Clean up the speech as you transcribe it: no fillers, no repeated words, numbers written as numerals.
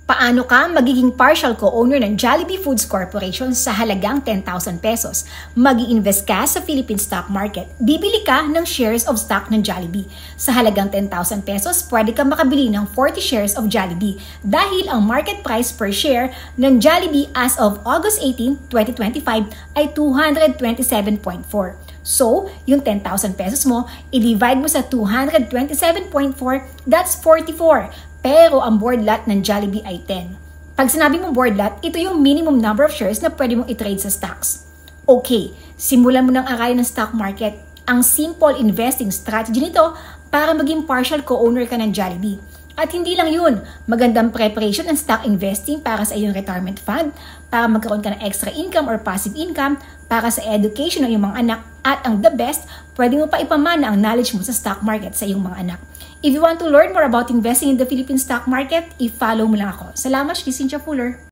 Paano ka magiging partial co-owner ng Jollibee Foods Corporation sa halagang 10,000 pesos? Mag-i-invest ka sa Philippine stock market. Bibili ka ng shares of stock ng Jollibee. Sa halagang 10,000 pesos, pwede ka makabili ng 40 shares of Jollibee dahil ang market price per share ng Jollibee as of August 18, 2025 ay 227.4. So, yung 10,000 pesos mo, i-divide mo sa 227.4, that's 44. Pero ang board lot ng Jollibee ay 10. Pag sinabi mong board lot, ito yung minimum number of shares na pwede mong i-trade sa stocks. Okay, simulan mo ng aralin ng stock market. Ang simple investing strategy nito para maging partial co-owner ka ng Jollibee. At hindi lang yun, magandang preparation ng stock investing para sa iyong retirement fund, para magkaroon ka ng extra income or passive income, para sa education ng iyong mga anak, at ang the best, pwede mo pa ipamana ang knowledge mo sa stock market sa iyong mga anak. If you want to learn more about investing in the Philippine stock market, i-follow mo lang ako. Salamat, Cynthia Fuller.